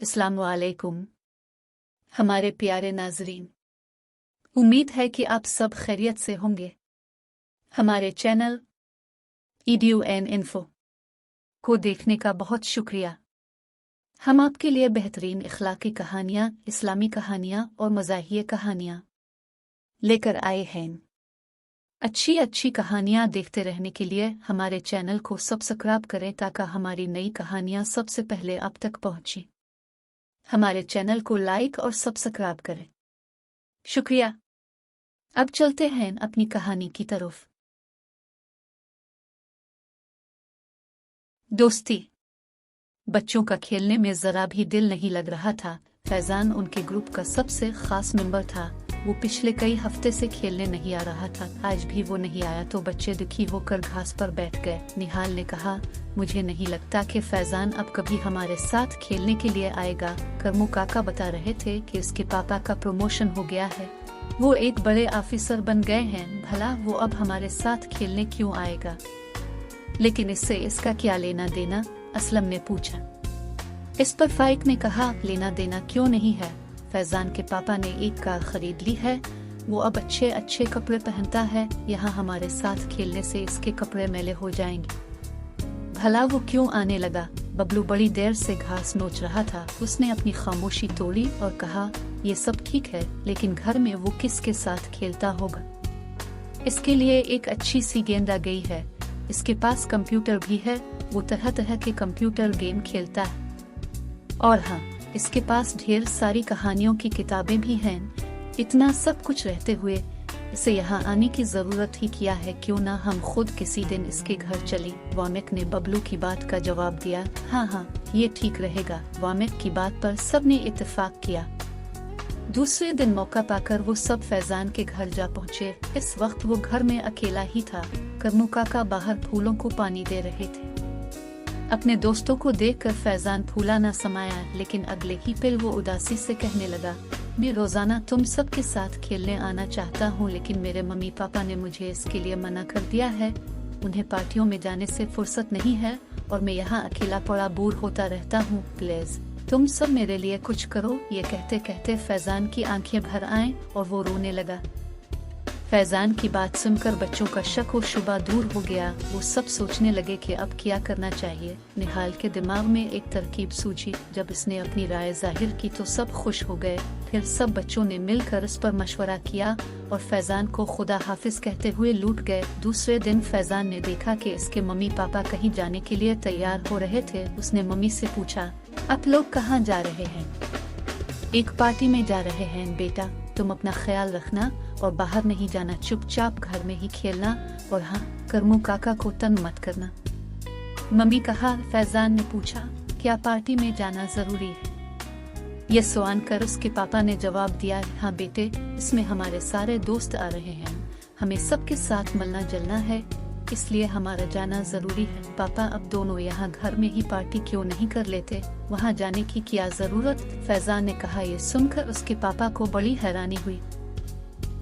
अस्सलाम वालेकुम हमारे प्यारे नाजरीन, उम्मीद है कि आप सब खैरियत से होंगे। हमारे चैनल EDUN इन्फो को देखने का बहुत शुक्रिया। हम आपके लिए बेहतरीन इखलाकी कहानियाँ, इस्लामी कहानियाँ और मज़ाहिया कहानियाँ लेकर आए हैं। अच्छी अच्छी कहानियाँ देखते रहने के लिए हमारे चैनल को सब्सक्राइब करें ताकि हमारी नई कहानियाँ सबसे पहले आप तक पहुँचें। हमारे चैनल को लाइक और सब्सक्राइब करें। शुक्रिया। अब चलते हैं अपनी कहानी की तरफ। दोस्ती। बच्चों का खेलने में जरा भी दिल नहीं लग रहा था। फैजान उनके ग्रुप का सबसे खास मेंबर था। वो पिछले कई हफ्ते से खेलने नहीं आ रहा था। आज भी वो नहीं आया तो बच्चे दुखी होकर घास पर बैठ गए। निहाल ने कहा, मुझे नहीं लगता कि फैजान अब कभी हमारे साथ खेलने के लिए आएगा। करमू काका बता रहे थे कि उसके पापा का प्रमोशन हो गया है, वो एक बड़े ऑफिसर बन गए हैं। भला वो अब हमारे साथ खेलने क्यों आएगा? लेकिन इससे इसका क्या लेना देना? असलम ने पूछा। इस पर फाइक ने कहा, लेना देना क्यों नहीं है। फैजान के पापा ने एक कार खरीद ली है, वो अब अच्छे अच्छे कपड़े पहनता है। यहाँ हमारे साथ खेलने से इसके कपड़े मैले हो जाएंगे। भला वो क्यों आने लगा? बबलू बड़ी देर से घास नोच रहा था। उसने अपनी खामोशी तोड़ी और कहा, ये सब ठीक है, लेकिन घर में वो किसके साथ खेलता होगा? इसके लिए एक अच्छी सी गेंद आ गई है। इसके पास कंप्यूटर भी है, वो तरह तरह के कंप्यूटर गेम खेलता है। और हाँ, इसके पास ढेर सारी कहानियों की किताबें भी हैं। इतना सब कुछ रहते हुए इसे यहाँ आने की जरूरत ही क्या है? क्यों ना हम खुद किसी दिन इसके घर चलें? वामिक ने बबलू की बात का जवाब दिया। हाँ, ये ठीक रहेगा। वामिक की बात पर सबने इत्तेफाक किया। दूसरे दिन मौका पाकर वो सब फैजान के घर जा पहुँचे। इस वक्त वो घर में अकेला ही था। करमू काका बाहर फूलों को पानी दे रहे थे। अपने दोस्तों को देखकर फैजान फूला न समाया, लेकिन अगले ही पल वो उदासी से कहने लगा, मैं रोजाना तुम सब के साथ खेलने आना चाहता हूँ, लेकिन मेरे मम्मी पापा ने मुझे इसके लिए मना कर दिया है। उन्हें पार्टियों में जाने से फुर्सत नहीं है और मैं यहाँ अकेला पड़ा बोर होता रहता हूँ। प्लीज तुम सब मेरे लिए कुछ करो। ये कहते कहते फैजान की आंखें भर आएं और वो रोने लगा। फैजान की बात सुनकर बच्चों का शक और शुबा दूर हो गया। वो सब सोचने लगे कि अब क्या करना चाहिए। निहाल के दिमाग में एक तरकीब सूझी। जब इसने अपनी राय जाहिर की तो सब खुश हो गए। फिर सब बच्चों ने मिलकर इस पर मशवरा किया और फैजान को खुदा हाफिज कहते हुए लूट गए। दूसरे दिन फैजान ने देखा कि इसके मम्मी पापा कहीं जाने के लिए तैयार हो रहे थे। उसने मम्मी से पूछा, आप लोग कहाँ जा रहे हैं? एक पार्टी में जा रहे हैं बेटा, तुम अपना ख्याल रखना और बाहर नहीं जाना, चुपचाप घर में ही खेलना। और हाँ, करमू काका को तंग मत करना। मम्मी कहा। फैजान ने पूछा, क्या पार्टी में जाना जरूरी है? ये सवाल कर उसके पापा ने जवाब दिया, हाँ बेटे, इसमें हमारे सारे दोस्त आ रहे हैं, हमें सबके साथ मिलना जुलना है, इसलिए हमारा जाना जरूरी है। पापा, अब दोनों यहाँ घर में ही पार्टी क्यों नहीं कर लेते? वहाँ जाने की क्या जरूरत? फैजान ने कहा। ये सुनकर उसके पापा को बड़ी हैरानी हुई।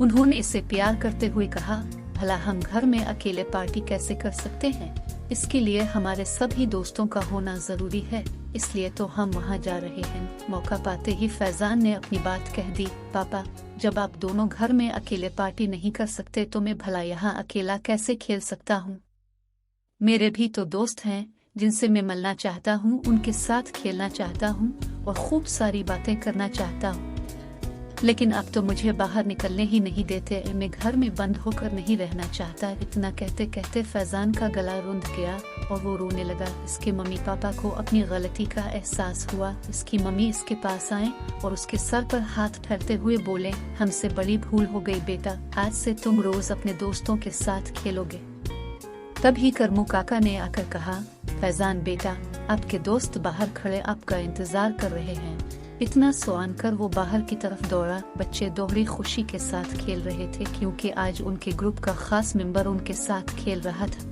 उन्होंने इसे प्यार करते हुए कहा, भला हम घर में अकेले पार्टी कैसे कर सकते हैं? इसके लिए हमारे सभी दोस्तों का होना जरूरी है, इसलिए तो हम वहाँ जा रहे हैं। मौका पाते ही फैजान ने अपनी बात कह दी। पापा, जब आप दोनों घर में अकेले पार्टी नहीं कर सकते तो मैं भला यहाँ अकेला कैसे खेल सकता हूँ? मेरे भी तो दोस्त हैं जिनसे मैं मिलना चाहता हूँ, उनके साथ खेलना चाहता हूँ और खूब सारी बातें करना चाहता हूँ, लेकिन अब तो मुझे बाहर निकलने ही नहीं देते। मैं घर में बंद होकर नहीं रहना चाहता। इतना कहते कहते फैजान का गला रुंध गया और वो रोने लगा। इसके मम्मी पापा को अपनी गलती का एहसास हुआ। इसकी मम्मी इसके पास आए और उसके सर पर हाथ ठहरते हुए बोले, हमसे बड़ी भूल हो गई बेटा, आज से तुम रोज अपने दोस्तों के साथ खेलोगे। तभी करमू काका ने आकर कहा, फैजान बेटा, आपके दोस्त बाहर खड़े आपका इंतजार कर रहे हैं। इतना सवान कर वो बाहर की तरफ दौड़ा। बच्चे दोहरी खुशी के साथ खेल रहे थे क्योंकि आज उनके ग्रुप का खास मेंबर उनके साथ खेल रहा था।